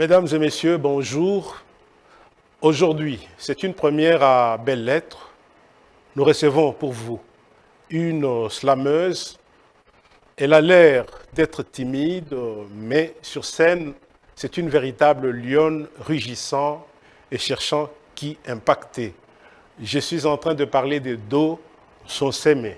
Mesdames et messieurs, bonjour. Aujourd'hui, c'est une première à Belles Lettres. Nous recevons pour vous une slameuse. Elle a l'air d'être timide, mais sur scène, c'est une véritable lionne rugissant et cherchant qui impacter. Je suis en train de parler de Do Nsoseme.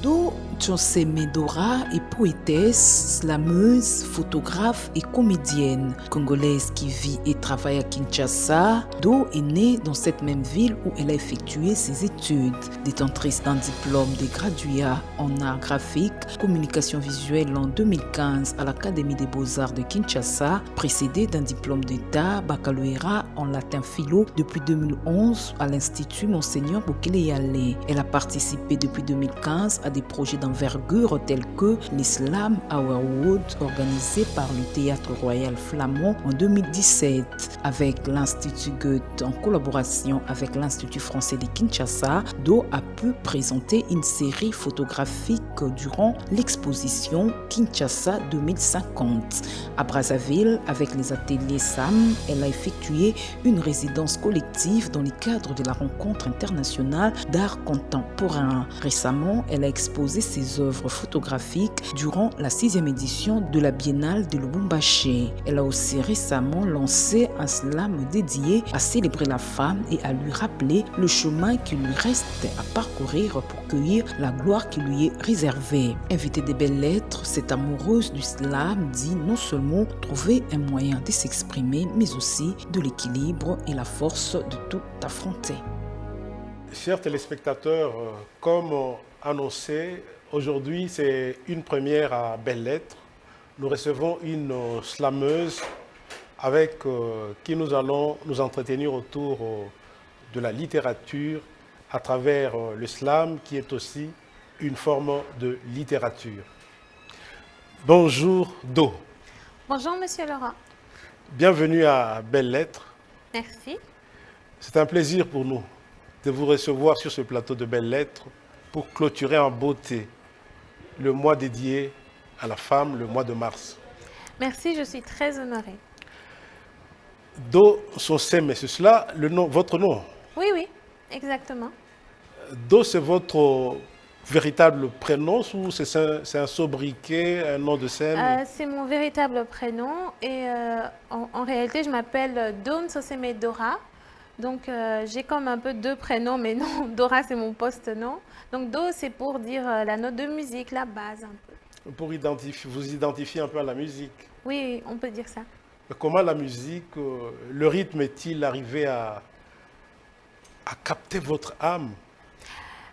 Do Nsoseme Dora est poétesse, slameuse, photographe et comédienne. Congolaise qui vit et travaille à Kinshasa, Do est née dans cette même ville où elle a effectué ses études. Détentrice d'un diplôme de graduat en art graphique, communication visuelle en 2015 à l'Académie des Beaux-Arts de Kinshasa, précédée d'un diplôme d'État, baccalauréat en latin philo depuis 2011 à l'Institut Monseigneur Bokele Yale. Elle a participé depuis 2015 à des projets d'envergure tels que l'Islam Award organisé par le Théâtre Royal Flamand en 2017. Avec l'Institut Goethe en collaboration avec l'Institut français de Kinshasa, Do a pu présenter une série photographique durant l'exposition Kinshasa 2050. À Brazzaville, avec les ateliers SAM, elle a effectué une résidence collective dans le cadre de la rencontre internationale d'art contemporain. Récemment, elle a exposé ses œuvres photographiques durant la 6e édition de la Biennale de Lubumbashi. Elle a aussi récemment lancé un slam dédié à célébrer la femme et à lui rappeler le chemin qui lui reste à parcourir pour cueillir la gloire qui lui est réservée. Invitée des Belles Lettres, cette amoureuse du slam dit non seulement trouver un moyen de s'exprimer, mais aussi de l'équilibre et la force de tout affronter. Chers téléspectateurs, comme annoncé, aujourd'hui c'est une première à Belles Lettres. Nous recevons une slameuse avec qui nous allons nous entretenir autour de la littérature à travers le slam qui est aussi une forme de littérature. Bonjour Do. Bonjour Monsieur Laurent. Bienvenue à Belles Lettres. Merci. C'est un plaisir pour nous de vous recevoir sur ce plateau de Belles Lettres pour clôturer en beauté le mois dédié à la femme, le mois de mars. Merci, je suis très honorée. Do Nsoseme, c'est cela votre nom? Oui, oui, exactement. Do, c'est votre véritable prénom ou c'est un sobriquet, un nom de scène? C'est mon véritable prénom et en réalité, je m'appelle Do Nsoseme Dora. Donc, j'ai comme un peu deux prénoms, mais non, Dora, c'est mon post-nom. Donc, Do, c'est pour dire la note de musique, la base un peu. Pour vous identifier un peu à la musique. Oui, on peut dire ça. Comment la musique, le rythme est-il arrivé à capter votre âme?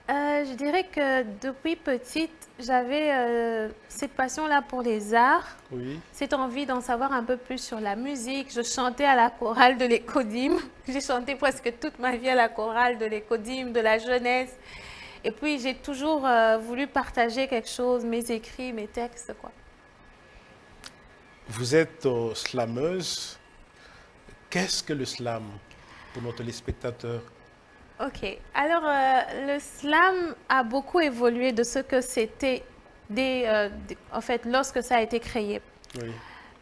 Je dirais que depuis petite, j'avais cette passion-là pour les arts, Oui. cette envie d'en savoir un peu plus sur la musique. Je chantais à la chorale de l'Écodim. J'ai chanté presque toute ma vie à la chorale de l'Écodim, de la jeunesse. Et puis, j'ai toujours voulu partager quelque chose, mes écrits, mes textes, quoi. Vous êtes slameuse. Qu'est-ce que le slam pour nos téléspectateurs? Ok, alors le slam a beaucoup évolué de ce que c'était en fait, lorsque ça a été créé. Oui.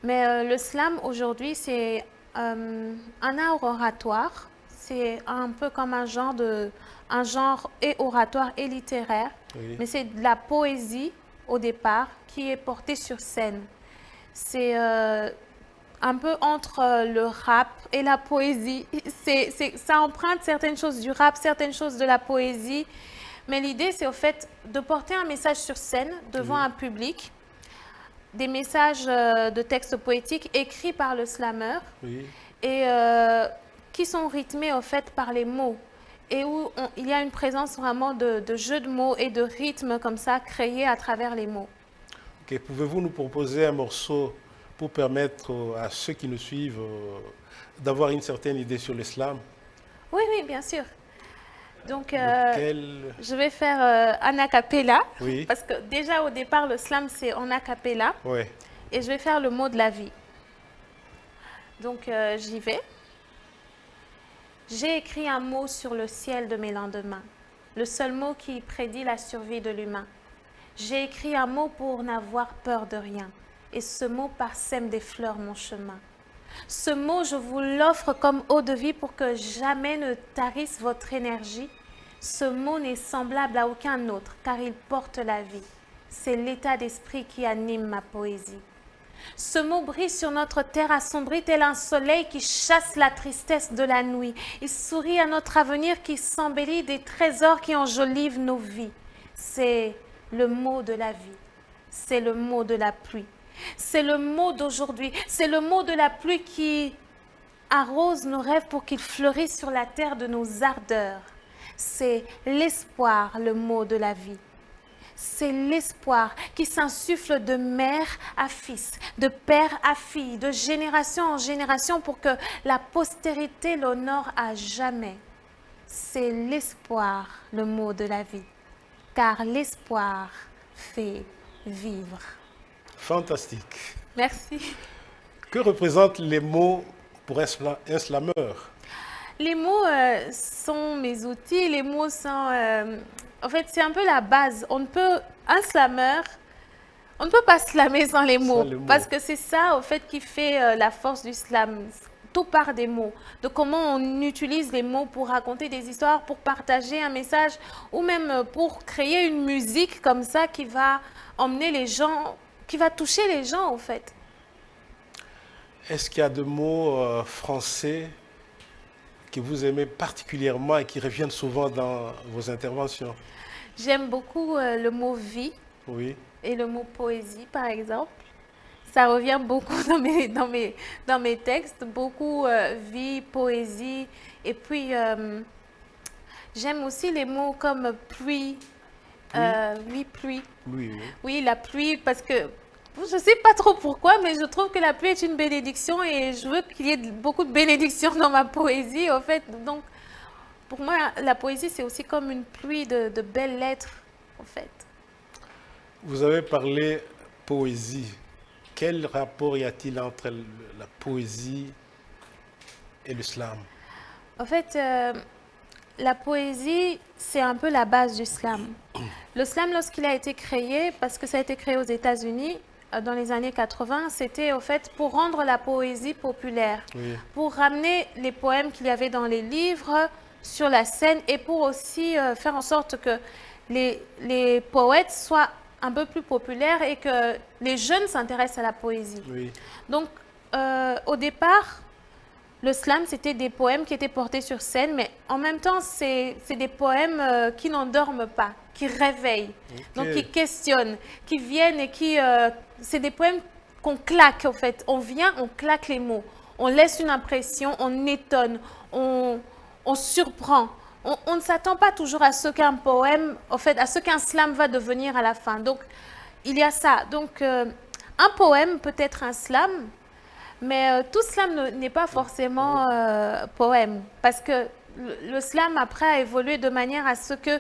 Mais le slam aujourd'hui, c'est un art oratoire. C'est un peu comme un genre et oratoire et littéraire. Oui. Mais c'est de la poésie au départ qui est portée sur scène. C'est un peu entre le rap et la poésie. Ça emprunte certaines choses du rap, certaines choses de la poésie. Mais l'idée, c'est au fait de porter un message sur scène devant un public, des messages de textes poétiques écrits par le slammer et qui sont rythmés au fait par les mots et où il y a une présence vraiment de jeux de mots et de rythmes comme ça créés à travers les mots. Okay. Pouvez-vous nous proposer un morceau pour permettre à ceux qui nous suivent d'avoir une certaine idée sur l'islam? Oui, oui, bien sûr. Donc, je vais faire en a cappella, parce que déjà au départ, le slam, c'est en a cappella. Oui. Et je vais faire le mot de la vie. Donc, j'y vais. J'ai écrit un mot sur le ciel de mes lendemains, le seul mot qui prédit la survie de l'humain. J'ai écrit un mot pour n'avoir peur de rien. et ce mot parsème des fleurs mon chemin. Ce mot, je vous l'offre comme eau de vie pour que jamais ne tarisse votre énergie. Ce mot n'est semblable à aucun autre car il porte la vie. C'est l'état d'esprit qui anime ma poésie. Ce mot brille sur notre terre assombrie tel un soleil qui chasse la tristesse de la nuit. Il sourit à notre avenir qui s'embellit des trésors qui enjolivent nos vies. C'est le mot de la vie. C'est le mot de la pluie. C'est le mot d'aujourd'hui. C'est le mot de la pluie qui arrose nos rêves pour qu'ils fleurissent sur la terre de nos ardeurs. C'est l'espoir, le mot de la vie. C'est l'espoir qui s'insuffle de mère à fils, de père à fille, de génération en génération pour que la postérité l'honore à jamais. C'est l'espoir, le mot de la vie, car l'espoir fait vivre. Fantastique. Merci. Que représentent les mots pour un slameur? Les mots sont mes outils, les mots sont... en fait, c'est un peu la base. Un slameur, on ne peut pas slammer sans les mots. Parce que c'est ça, en fait, qui fait la force du slam. Tout part des mots. De comment on utilise les mots pour raconter des histoires, pour partager un message, ou même pour créer une musique comme ça qui va emmener les gens, qui va toucher les gens, en fait. Est-ce qu'il y a des mots français que vous aimez particulièrement et qui reviennent souvent dans vos interventions? J'aime beaucoup le mot vie et le mot poésie, par exemple. Ça revient beaucoup dans mes textes, beaucoup vie, poésie. Et puis, j'aime aussi les mots comme pluie, pluie. Oui, la pluie, parce que je ne sais pas trop pourquoi, mais je trouve que la pluie est une bénédiction et je veux qu'il y ait beaucoup de bénédictions dans ma poésie, en fait. Donc, pour moi, la poésie, c'est aussi comme une pluie de belles lettres, en fait. Vous avez parlé poésie. Quel rapport y a-t-il entre la poésie et le slam? En fait, la poésie, c'est un peu la base du slam. Le slam, lorsqu'il a été créé, parce que ça a été créé aux États-Unis, dans les années 80, c'était au fait pour rendre la poésie populaire, pour ramener les poèmes qu'il y avait dans les livres sur la scène et pour aussi faire en sorte que les poètes soient un peu plus populaires et que les jeunes s'intéressent à la poésie. Donc, au départ, le slam, c'était des poèmes qui étaient portés sur scène, mais en même temps, c'est des poèmes qui n'endorment pas, qui réveillent, donc qui questionnent, qui viennent et qui... c'est des poèmes qu'on claque, en fait. On vient, on claque les mots, on laisse une impression, on étonne, on surprend. On ne s'attend pas toujours à ce qu'un poème, en fait, à ce qu'un slam va devenir à la fin. Donc, il y a ça. Donc, un poème peut être un slam, mais tout slam n'est pas forcément poème. Parce que le slam, après, a évolué de manière à ce que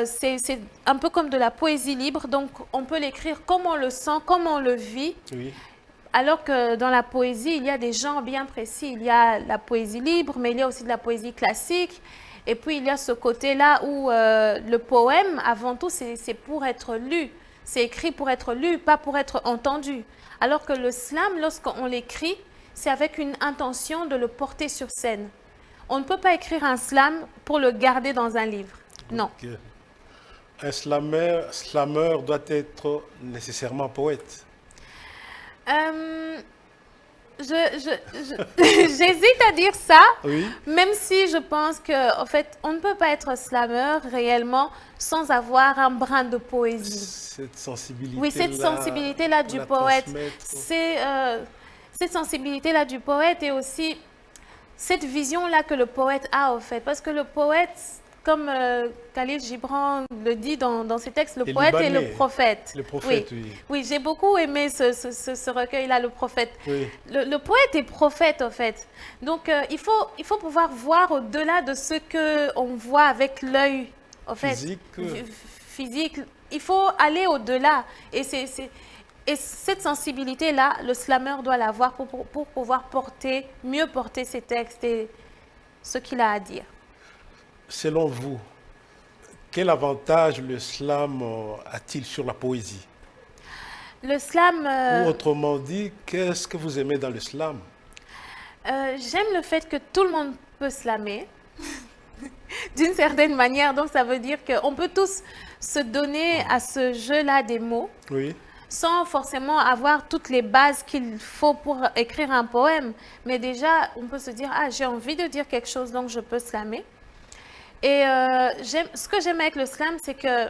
c'est un peu comme de la poésie libre. Donc, on peut l'écrire comme on le sent, comme on le vit. Alors que dans la poésie, il y a des genres bien précis. Il y a la poésie libre, mais il y a aussi de la poésie classique. Et puis, il y a ce côté-là où le poème, avant tout, c'est pour être lu. C'est écrit pour être lu, pas pour être entendu. Alors que le slam, lorsqu'on l'écrit, c'est avec une intention de le porter sur scène. On ne peut pas écrire un slam pour le garder dans un livre. Non. Un slameur doit être nécessairement poète. J'hésite à dire ça, même si je pense qu'en fait, on ne peut pas être slameur réellement sans avoir un brin de poésie. Cette sensibilité. Oui, cette sensibilité-là du poète. Cette sensibilité-là du poète et aussi cette vision-là que le poète a, en fait. Parce que le poète, comme Khalil Gibran le dit dans ses textes, le poète est le prophète. Le prophète, oui, j'ai beaucoup aimé ce recueil-là, le prophète. Le poète est prophète, en fait. Donc, il faut pouvoir voir au-delà de ce qu'on voit avec l'œil, en fait. Physique. Il faut aller au-delà. Et cette sensibilité-là, le slameur doit l'avoir pour pouvoir mieux porter ses textes et ce qu'il a à dire. Selon vous, quel avantage le slam a-t-il sur la poésie? Le slam, Ou autrement dit, qu'est-ce que vous aimez dans le slam? j'aime le fait que tout le monde peut slammer d'une certaine manière. Donc, ça veut dire qu'on peut tous se donner à ce jeu-là des mots Oui. sans forcément avoir toutes les bases qu'il faut pour écrire un poème. Mais déjà, on peut se dire, ah, j'ai envie de dire quelque chose, donc je peux slammer. Et ce que j'aime avec le slam, c'est que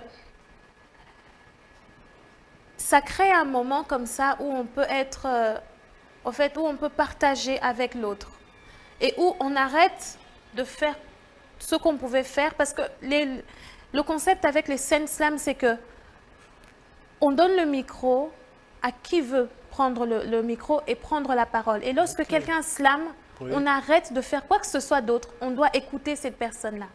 ça crée un moment comme ça où on peut être, en fait, où on peut partager avec l'autre. Et où on arrête de faire ce qu'on pouvait faire. Parce que le concept avec les scènes slam, c'est que on donne le micro à qui veut prendre le micro et prendre la parole. Et lorsque quelqu'un slame, Oui. on arrête de faire quoi que ce soit d'autre. On doit écouter cette personne-là.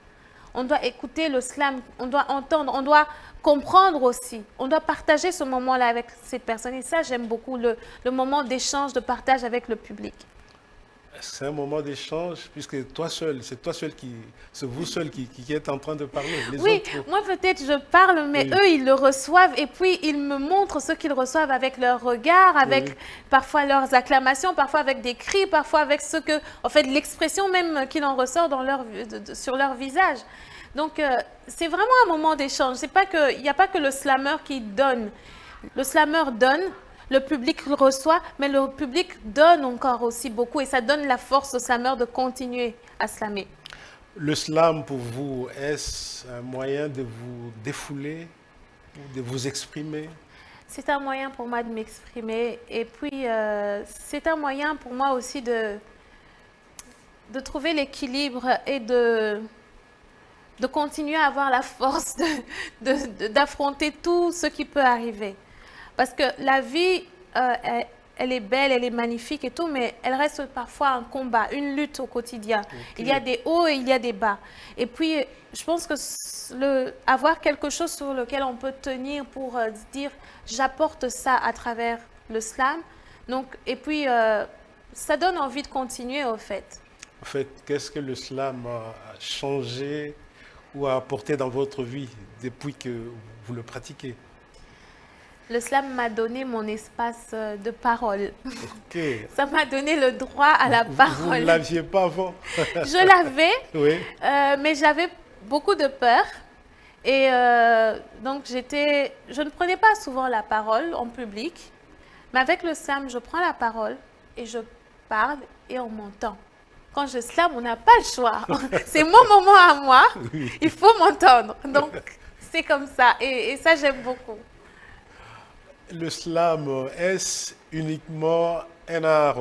On doit écouter le slam, on doit entendre, on doit comprendre aussi. On doit partager ce moment-là avec cette personne. Et ça, j'aime beaucoup le moment d'échange, de partage avec le public. C'est un moment d'échange, puisque toi seul, c'est vous seul qui êtes en train de parler. Les Oui, autres, moi peut-être je parle, mais Oui. eux, ils le reçoivent et puis ils me montrent ce qu'ils reçoivent avec leur regard, avec Oui. parfois leurs acclamations, parfois avec des cris, parfois avec en fait, l'expression même qu'il en ressort dans sur leur visage. Donc, c'est vraiment un moment d'échange. Il n'y a pas que le slammer qui donne. Le slammer donne, le public le reçoit, mais le public donne encore aussi beaucoup et ça donne la force au slammer de continuer à slammer. le slam pour vous, est-ce un moyen de vous défouler, ou de vous exprimer? C'est un moyen pour moi de m'exprimer et puis c'est un moyen pour moi aussi de trouver l'équilibre et de continuer à avoir la force d'affronter tout ce qui peut arriver. Parce que la vie, elle est belle, elle est magnifique et tout, mais elle reste parfois un combat, une lutte au quotidien. Okay. Il y a des hauts et il y a des bas. Et puis, je pense que avoir quelque chose sur lequel on peut tenir pour se dire « j'apporte ça à travers le slam », donc, et puis ça donne envie de continuer au fait. En fait, qu'est-ce que le slam a changé ou a apporté dans votre vie depuis que vous le pratiquez? Le slam m'a donné mon espace de parole. Okay. Ça m'a donné le droit à la parole. Vous ne l'aviez pas avant? Je l'avais, oui. mais j'avais beaucoup de peur. Et donc, je ne prenais pas souvent la parole en public. Mais avec le slam, je prends la parole et je parle et on m'entend. Quand je slam, on n'a pas le choix. C'est mon moment à moi. Oui. Il faut m'entendre. Donc, c'est comme ça. Et ça, j'aime beaucoup. Le slam, est-ce uniquement un art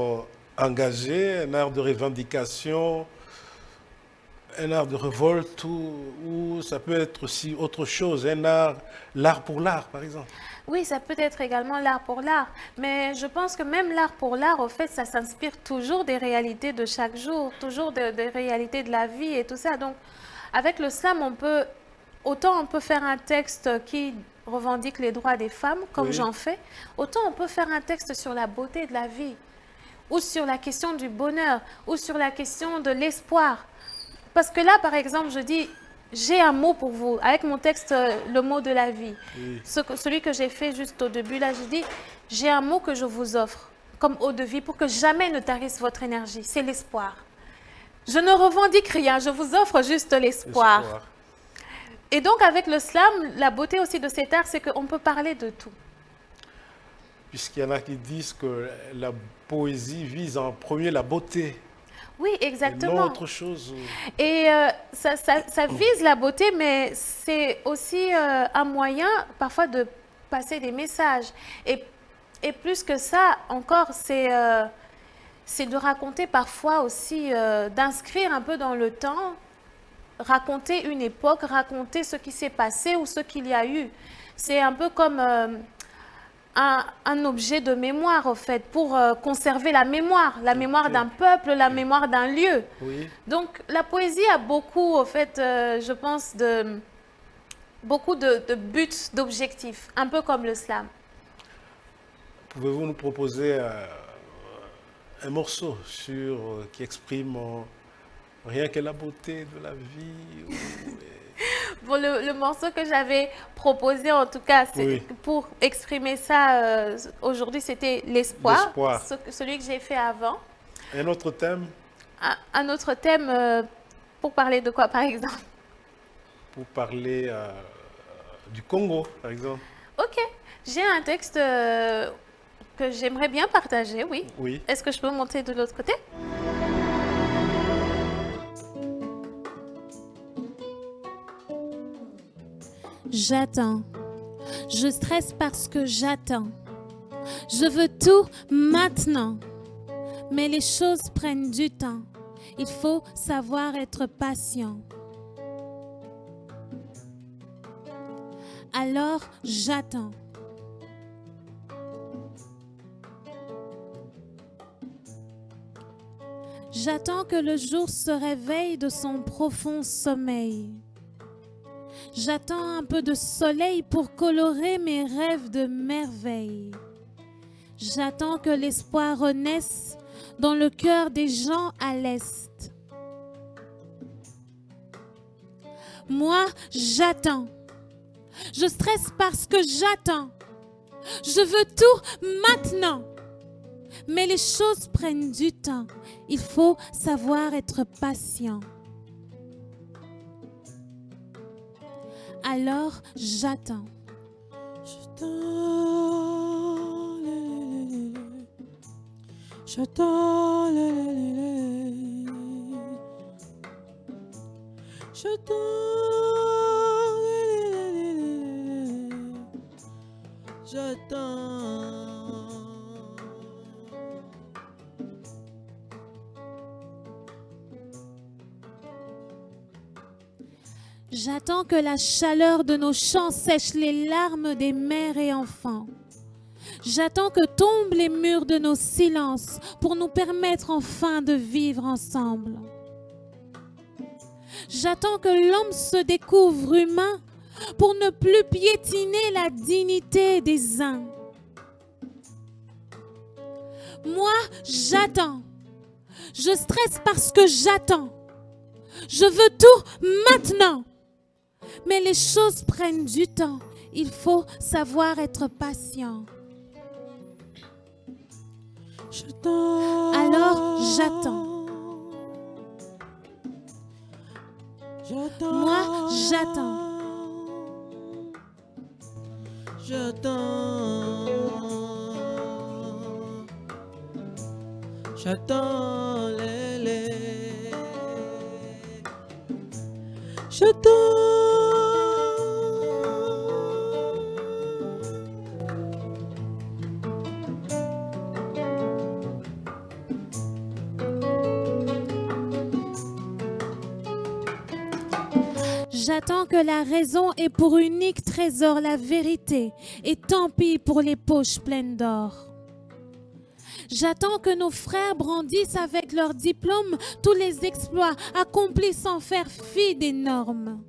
engagé, un art de revendication, un art de révolte ou ça peut être aussi autre chose, un art, l'art pour l'art par exemple? Oui, ça peut être également l'art pour l'art, mais je pense que même l'art pour l'art, au fait, ça s'inspire toujours des réalités de chaque jour, toujours des réalités de la vie et tout ça. Donc, avec le slam, autant on peut faire un texte qui revendique les droits des femmes, comme j'en fais, autant on peut faire un texte sur la beauté de la vie, ou sur la question du bonheur, ou sur la question de l'espoir. Parce que là, par exemple, je dis, j'ai un mot pour vous, avec mon texte, le mot de la vie. Oui. Celui que j'ai fait juste au début, là, je dis, j'ai un mot que je vous offre, comme eau de vie, pour que jamais ne tarisse votre énergie, c'est l'espoir. Je ne revendique rien, je vous offre juste l'espoir. Et donc, avec le slam, la beauté aussi de cet art, c'est qu'on peut parler de tout. Puisqu'il y en a qui disent que la poésie vise en premier la beauté. Oui, exactement. Et non autre chose. Et ça vise la beauté, mais c'est aussi un moyen parfois de passer des messages. Et plus que ça, encore, c'est de raconter parfois aussi, d'inscrire un peu dans le temps, raconter une époque, raconter ce qui s'est passé ou ce qu'il y a eu. C'est un peu comme un objet de mémoire, en fait, pour conserver la mémoire d'un peuple, la mémoire d'un lieu. Oui. Donc, la poésie a beaucoup, en fait, je pense, beaucoup de buts, d'objectifs, un peu comme le slam. Pouvez-vous nous proposer un morceau qui exprime rien que la beauté de la vie Bon, le morceau que j'avais proposé, en tout cas, pour exprimer ça aujourd'hui, c'était l'espoir. Celui que j'ai fait avant. Un autre thème? Un autre thème, pour parler de quoi, par exemple? Pour parler du Congo, par exemple. Ok. J'ai un texte que j'aimerais bien partager, oui. Oui. Est-ce que je peux monter de l'autre côté? J'attends. Je stresse parce que j'attends. Je veux tout maintenant. Mais les choses prennent du temps. Il faut savoir être patient. Alors j'attends. J'attends que le jour se réveille de son profond sommeil. J'attends un peu de soleil pour colorer mes rêves de merveille. J'attends que l'espoir renaisse dans le cœur des gens à l'Est. Moi, j'attends. Je stresse parce que j'attends. Je veux tout maintenant. Mais les choses prennent du temps. Il faut savoir être patient. Alors j'attends. J'attends. J'attends que la chaleur de nos chants sèche les larmes des mères et enfants. J'attends que tombent les murs de nos silences pour nous permettre enfin de vivre ensemble. J'attends que l'homme se découvre humain pour ne plus piétiner la dignité des uns. Moi, j'attends. Je stresse parce que j'attends. Je veux tout maintenant. Mais les choses prennent du temps. Il faut savoir être patient. Alors j'attends. Moi, j'attends. J'attends, lélé. J'attends. J'attends que la raison ait pour unique trésor la vérité, et tant pis pour les poches pleines d'or. J'attends que nos frères brandissent avec leurs diplômes tous les exploits accomplis sans faire fi des normes.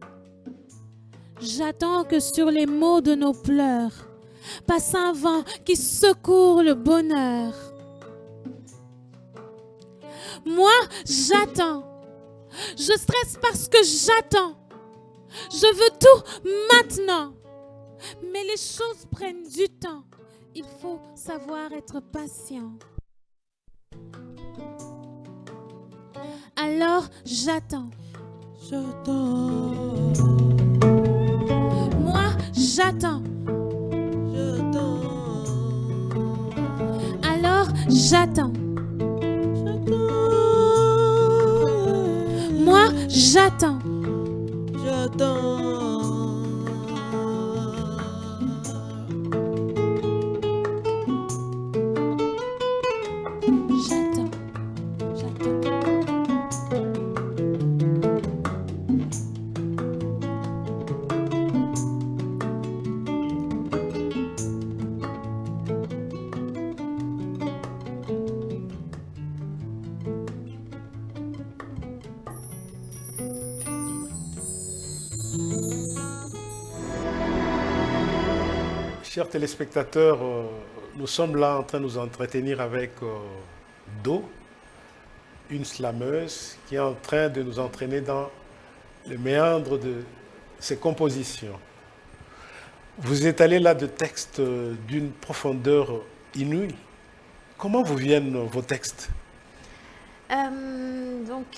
J'attends que sur les mots de nos pleurs passe un vent qui secourt le bonheur. Moi, j'attends. Je stresse parce que j'attends. Je veux tout maintenant. Mais les choses prennent du temps. Il faut savoir être patient. Alors j'attends. Moi, j'attends. Alors j'attends. Moi, j'attends. Chers téléspectateurs, nous sommes là en train de nous entretenir avec Do, une slameuse qui est en train de nous entraîner dans le méandre de ces compositions. Vous êtes allé là de textes d'une profondeur inouïe. Comment vous viennent vos textes? Donc,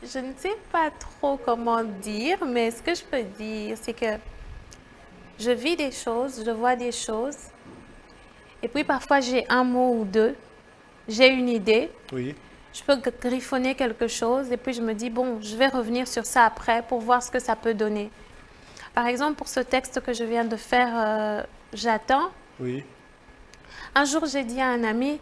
je ne sais pas trop comment dire, mais ce que je peux dire, c'est que je vis des choses, je vois des choses, et puis parfois j'ai un mot ou deux, j'ai une idée, Oui, je peux griffonner quelque chose, et puis je me dis, bon, je vais revenir sur ça après pour voir ce que ça peut donner. Par exemple, pour ce texte que je viens de faire, J'attends, oui, un jour j'ai dit à un ami,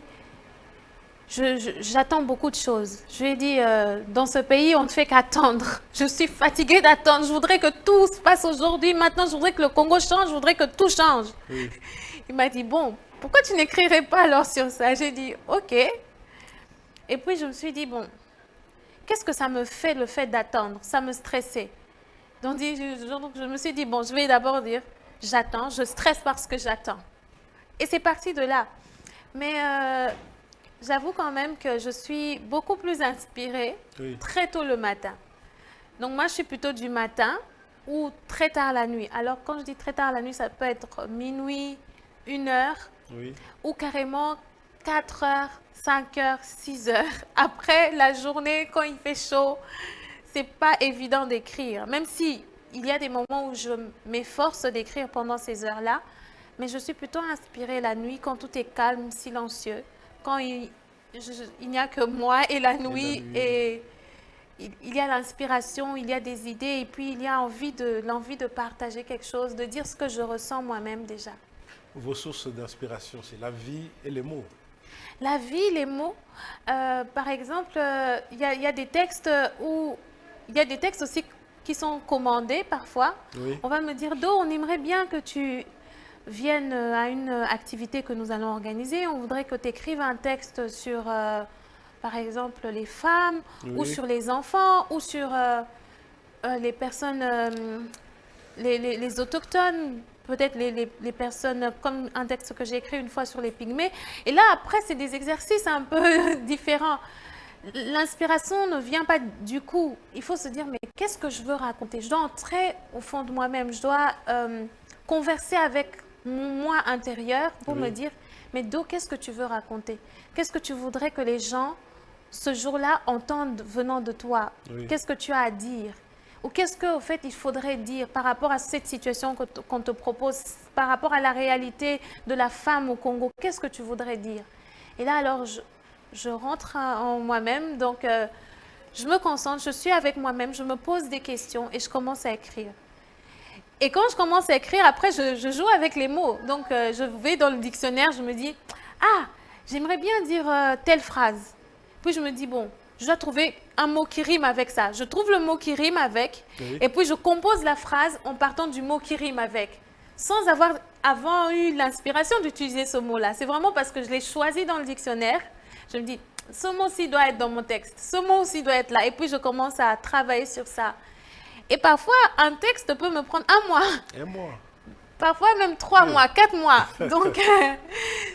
j'attends beaucoup de choses. Je lui ai dit, dans ce pays, on ne fait qu'attendre. Je suis fatiguée d'attendre. Je voudrais que tout se passe aujourd'hui. Maintenant, je voudrais que le Congo change. Je voudrais que tout change. oui. Il m'a dit, bon, pourquoi tu n'écrirais pas alors sur ça? J'ai dit, ok. Et puis, je me suis dit, bon, qu'est-ce que ça me fait, le fait d'attendre? Ça me stressait. Donc, je me suis dit, bon, je vais d'abord dire, j'attends. Je stresse parce que j'attends. Et c'est parti de là. Mais j'avoue quand même que je suis beaucoup plus inspirée Oui. très tôt le matin. Donc moi, je suis plutôt du matin ou très tard la nuit. Alors quand je dis très tard la nuit, ça peut être minuit, 1 heure Oui. ou carrément 4 heures, 5 heures, 6 heures. Après la journée, quand il fait chaud, c'est pas évident d'écrire. Même si il y a des moments où je m'efforce d'écrire pendant ces heures-là, mais je suis plutôt inspirée la nuit quand tout est calme, silencieux, quand il n'y a que moi et la nuit, et il y a l'inspiration, il y a des idées, et puis il y a l'envie de partager quelque chose, de dire ce que je ressens moi-même déjà. Vos sources d'inspiration, c'est la vie et les mots. La vie, les mots, par exemple, il y a des textes aussi qui sont commandés parfois. Oui. On va me dire, Do, on aimerait bien que tu viennes à une activité que nous allons organiser. On voudrait que tu écrives un texte sur, par exemple, les femmes, ou Oui. sur les enfants, ou sur les personnes, les autochtones, peut-être les personnes, comme un texte que j'ai écrit une fois sur les pygmées. Et là, après, c'est des exercices un peu différents. L'inspiration ne vient pas du coup. Il faut se dire, mais qu'est-ce que je veux raconter? Je dois entrer au fond de moi-même. Je dois converser avec mon moi intérieur pour me dire, mais Do, qu'est-ce que tu veux raconter? Qu'est-ce que tu voudrais que les gens, ce jour-là, entendent venant de toi? Oui. Qu'est-ce que tu as à dire? Ou qu'est-ce qu'au fait, il faudrait dire par rapport à cette situation qu'on te propose, par rapport à la réalité de la femme au Congo? Qu'est-ce que tu voudrais dire? Et là, alors, je rentre en moi-même, donc je me concentre, je suis avec moi-même, je me pose des questions et je commence à écrire. Et quand je commence à écrire, après, je joue avec les mots. Donc, je vais dans le dictionnaire, je me dis, ah, j'aimerais bien dire telle phrase. Puis, je me dis, bon, je dois trouver un mot qui rime avec ça. Je trouve le mot qui rime avec, et puis je compose la phrase en partant du mot qui rime avec, sans avoir avant eu l'inspiration d'utiliser ce mot-là. C'est vraiment parce que je l'ai choisi dans le dictionnaire. Je me dis, ce mot-ci doit être dans mon texte, ce mot-ci doit être là. Et puis, je commence à travailler sur ça. Et parfois, un texte peut me prendre 1 mois. Et moi? Parfois même 3 mois, 4 mois. Donc,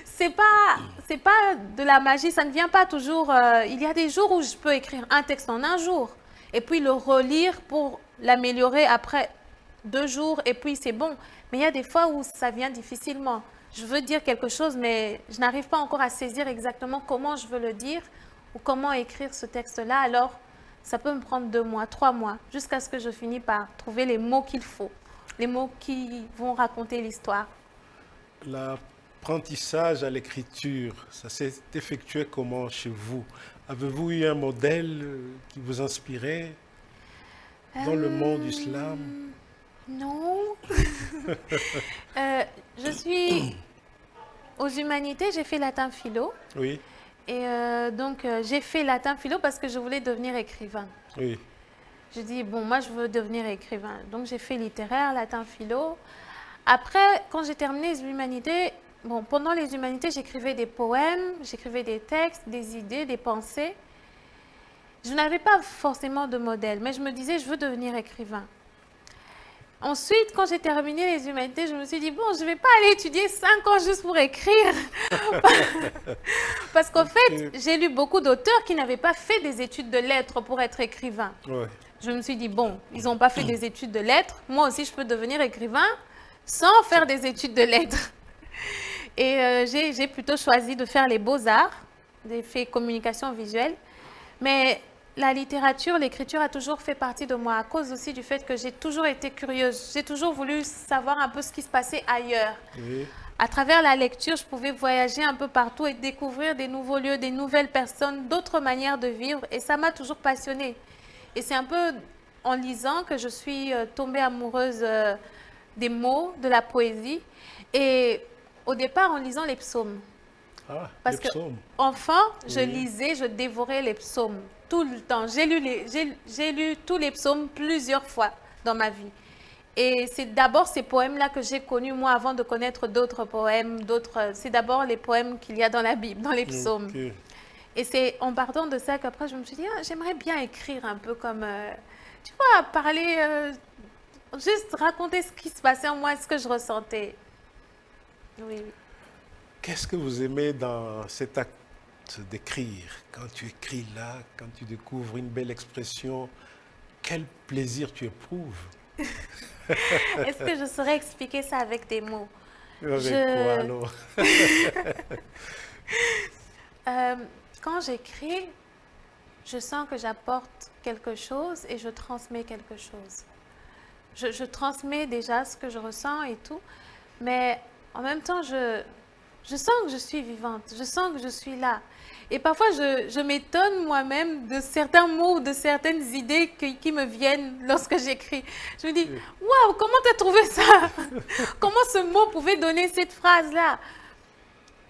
c'est pas de la magie, ça ne vient pas toujours. Il y a des jours où je peux écrire un texte en 1 jour et puis le relire pour l'améliorer après 2 jours et puis c'est bon. Mais il y a des fois où ça vient difficilement. Je veux dire quelque chose, mais je n'arrive pas encore à saisir exactement comment je veux le dire ou comment écrire ce texte-là. Alors, ça peut me prendre 2 mois, 3 mois, jusqu'à ce que je finis par trouver les mots qu'il faut, les mots qui vont raconter l'histoire. L'apprentissage à l'écriture, ça s'est effectué comment chez vous? Avez-vous eu un modèle qui vous inspirait dans le monde du slam? Non. Je suis aux humanités, j'ai fait latin philo. Oui, Et donc, j'ai fait latin philo parce que je voulais devenir écrivain. oui, Je dis, bon, moi, je veux devenir écrivain. Donc, j'ai fait littéraire, latin philo. Après, quand j'ai terminé les humanités, bon, pendant les humanités, j'écrivais des poèmes, j'écrivais des textes, des idées, des pensées. Je n'avais pas forcément de modèle, mais je me disais, je veux devenir écrivain. Ensuite, quand j'ai terminé les humanités, je me suis dit, bon, je ne vais pas aller étudier 5 ans juste pour écrire. Parce qu'en fait, j'ai lu beaucoup d'auteurs qui n'avaient pas fait des études de lettres pour être écrivain. Ouais. Je me suis dit, bon, ils n'ont pas fait des études de lettres. Moi aussi, je peux devenir écrivain sans faire des études de lettres. Et j'ai plutôt choisi de faire les beaux-arts, j'ai fait communication visuelle. Mais la littérature, l'écriture a toujours fait partie de moi à cause aussi du fait que j'ai toujours été curieuse. J'ai toujours voulu savoir un peu ce qui se passait ailleurs. Oui. À travers la lecture, je pouvais voyager un peu partout et découvrir des nouveaux lieux, des nouvelles personnes, d'autres manières de vivre. Et ça m'a toujours passionnée. Et c'est un peu en lisant que je suis tombée amoureuse des mots, de la poésie. Et au départ, en lisant les psaumes. Ah, Parce les que psaumes. enfant, je Oui. lisais, je dévorais les psaumes tout le temps. J'ai lu tous les psaumes plusieurs fois dans ma vie. Et c'est d'abord ces poèmes-là que j'ai connus, moi, avant de connaître d'autres poèmes. C'est d'abord les poèmes qu'il y a dans la Bible, dans les psaumes. Ok. Et c'est en partant de ça qu'après, je me suis dit, ah, j'aimerais bien écrire un peu comme, tu vois, parler, juste raconter ce qui se passait en moi, ce que je ressentais. Oui. Qu'est-ce que vous aimez dans cet acte d'écrire? Quand tu écris là, quand tu découvres une belle expression, quel plaisir tu éprouves? Est-ce que je saurais expliquer ça avec des mots? Avec Je- quoi alors? Quand j'écris, je sens que j'apporte quelque chose et je transmets quelque chose. Je transmets déjà ce que je ressens et tout, mais en même temps, je sens que je suis vivante, je sens que je suis là. Et parfois, je m'étonne moi-même de certains mots, de certaines idées qui me viennent lorsque j'écris. Je me dis, waouh, comment tu as trouvé ça? Comment ce mot pouvait donner cette phrase-là?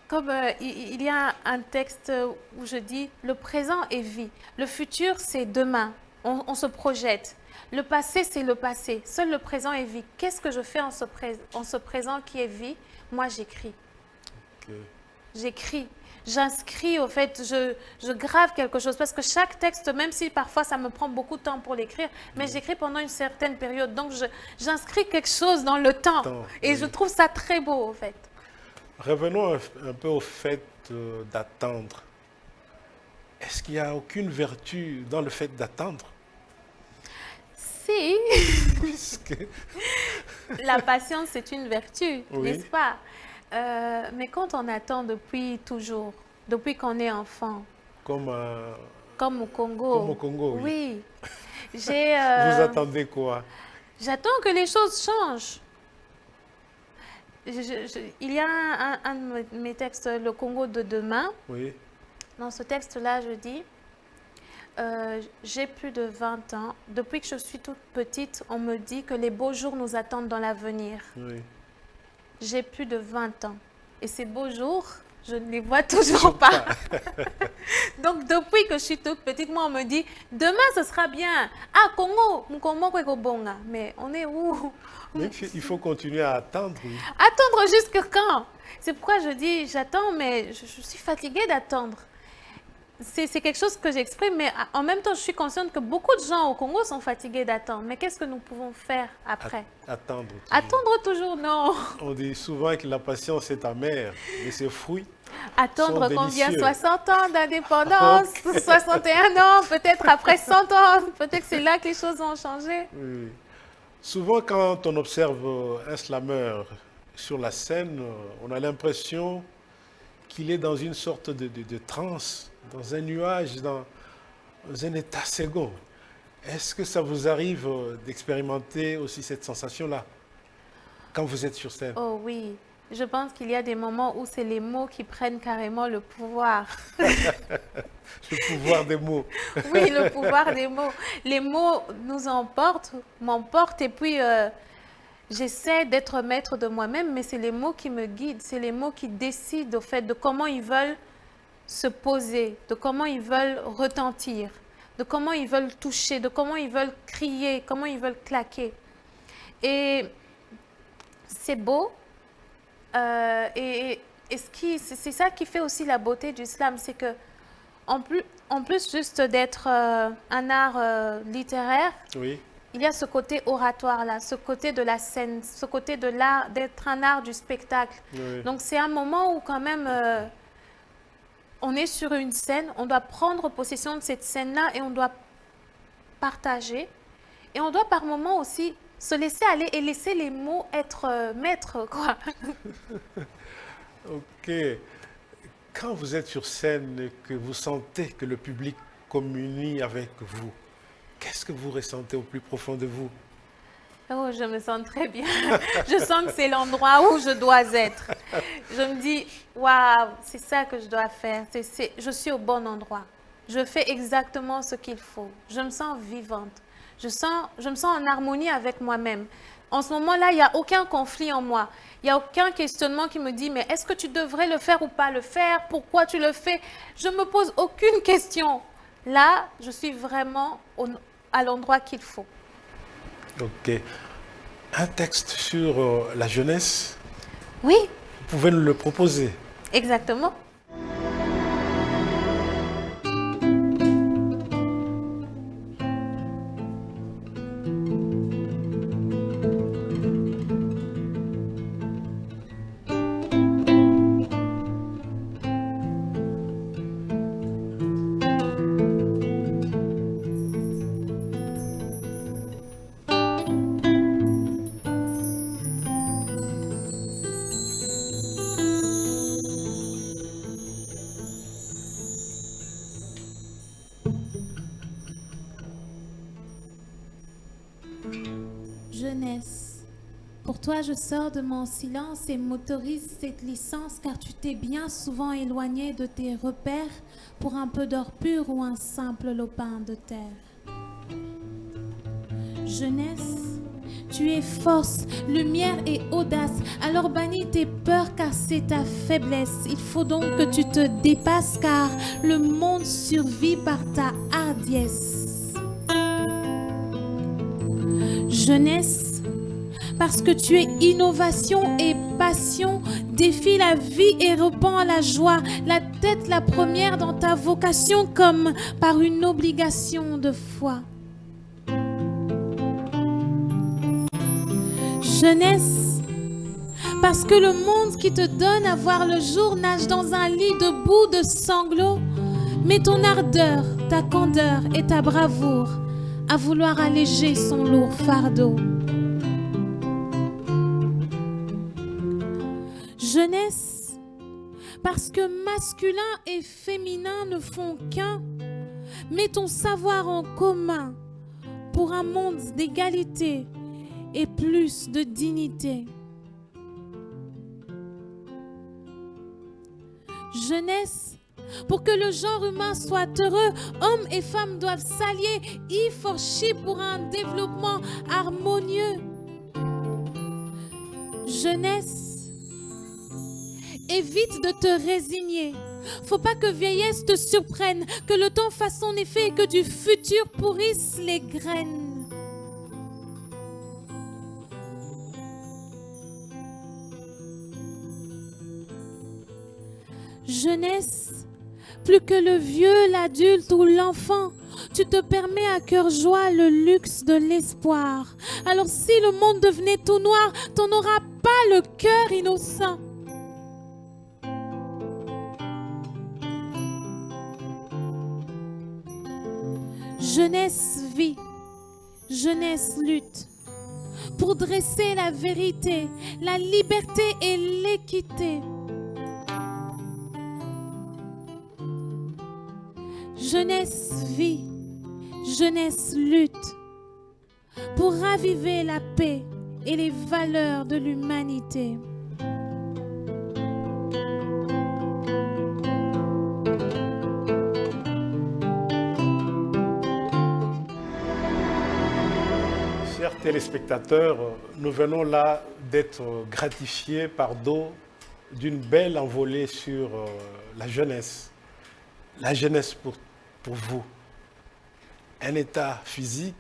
Comme il y a un texte où je dis, le présent est vie, le futur c'est demain, on se projette. Le passé c'est le passé, seul le présent est vie. Qu'est-ce que je fais en ce présent qui est vie? Moi j'écris. Ok. J'écris, j'inscris au fait, je grave quelque chose parce que chaque texte, même si parfois ça me prend beaucoup de temps pour l'écrire, mais j'écris pendant une certaine période, donc j'inscris quelque chose dans le temps et oui. je trouve ça très beau au fait. Revenons un peu au fait d'attendre. Est-ce qu'il n'y a aucune vertu dans le fait d'attendre? Si, Puisque... la patience c'est une vertu, Oui. n'est-ce pas? Mais quand on attend depuis toujours, depuis qu'on est enfant, Comme, comme au Congo. comme au Congo, oui. Oui. Vous attendez quoi? J'attends que les choses changent. Il y a un de mes textes, Le Congo de demain. Oui. Dans ce texte-là, je dis, j'ai plus de 20 ans. Depuis que je suis toute petite, on me dit que les beaux jours nous attendent dans l'avenir. Oui. J'ai plus de 20 ans. Et ces beaux jours, je ne les vois toujours pas. Donc, depuis que je suis toute petite, moi, on me dit, demain, ce sera bien. Ah, Congo, bonga. Mais on est où? Mais il faut continuer à attendre. Oui. Attendre jusque quand? C'est pourquoi je dis, j'attends, mais je suis fatiguée d'attendre. C'est quelque chose que j'exprime, mais en même temps, je suis consciente que beaucoup de gens au Congo sont fatigués d'attendre. Mais qu'est-ce que nous pouvons faire après? Attendre. Toujours. Attendre toujours, non. On dit souvent que la patience est amère, mais ses fruits Attendre sont combien? délicieux. 60 ans d'indépendance, 61 ans, peut-être après 100 ans, peut-être que c'est là que les choses vont changer. Oui. Souvent, quand on observe un slameur sur la scène, on a l'impression qu'il est dans une sorte de transe, dans un nuage, dans un état second. Est-ce que ça vous arrive d'expérimenter aussi cette sensation-là quand vous êtes sur scène? Oh oui, je pense qu'il y a des moments où c'est les mots qui prennent carrément le pouvoir. Le pouvoir des mots. Oui, le pouvoir des mots. Les mots nous emportent, m'emportent et puis j'essaie d'être maître de moi-même, mais c'est les mots qui me guident, c'est les mots qui décident au fait de comment ils veulent se poser, de comment ils veulent retentir, de comment ils veulent toucher, de comment ils veulent crier, comment ils veulent claquer. Et c'est beau. Et c'est ça qui fait aussi la beauté du slam, c'est que en plus juste d'être un art littéraire, Oui. il y a ce côté oratoire-là, ce côté de la scène, ce côté de l'art, d'être un art du spectacle. Oui. Donc, c'est un moment où quand même, on est sur une scène, on doit prendre possession de cette scène-là et on doit partager. Et on doit par moment aussi se laisser aller et laisser les mots être maîtres, quoi. Ok. Quand vous êtes sur scène et que vous sentez que le public communie avec vous, qu'est-ce que vous ressentez au plus profond de vous? Oh, je me sens très bien. Je sens que c'est l'endroit où je dois être. Je me dis, waouh, c'est ça que je dois faire. Je suis au bon endroit. Je fais exactement ce qu'il faut. Je me sens vivante. Je me sens en harmonie avec moi-même. En ce moment-là, il n'y a aucun conflit en moi. Il n'y a aucun questionnement qui me dit, mais est-ce que tu devrais le faire ou pas le faire? Pourquoi tu le fais? Je ne me pose aucune question. Là, je suis vraiment à l'endroit qu'il faut. Ok. Un texte sur la jeunesse, Oui, vous pouvez nous le proposer. exactement. Jeunesse, pour toi je sors de mon silence et m'autorise cette licence car tu t'es bien souvent éloigné de tes repères pour un peu d'or pur ou un simple lopin de terre. Jeunesse, tu es force, lumière et audace, alors bannis tes peurs car c'est ta faiblesse. Il faut donc que tu te dépasses car le monde survit par ta hardiesse. Jeunesse, parce que tu es innovation et passion, défie la vie et repens la joie, la tête la première dans ta vocation comme par une obligation de foi. Jeunesse, parce que le monde qui te donne à voir le jour nage dans un lit de boue de sanglots, mais ton ardeur, ta candeur et ta bravoure à vouloir alléger son lourd fardeau. Jeunesse, parce que masculin et féminin ne font qu'un, mets ton savoir en commun pour un monde d'égalité et plus de dignité. Jeunesse, pour que le genre humain soit heureux, hommes et femmes doivent s'allier, y forcher pour un développement harmonieux. Jeunesse, évite de te résigner. Faut pas que vieillesse te surprenne, que le temps fasse son effet et que du futur pourrisse les graines. Jeunesse, plus que le vieux, l'adulte ou l'enfant, tu te permets à cœur joie le luxe de l'espoir. Alors si le monde devenait tout noir, t'en auras pas le cœur innocent. Jeunesse vit, jeunesse lutte pour dresser la vérité, la liberté et l'équité. Jeunesse vit, jeunesse lutte pour raviver la paix et les valeurs de l'humanité. Chers téléspectateurs, nous venons là d'être gratifiés par d'une belle envolée sur la jeunesse. La jeunesse pour vous, un état physique,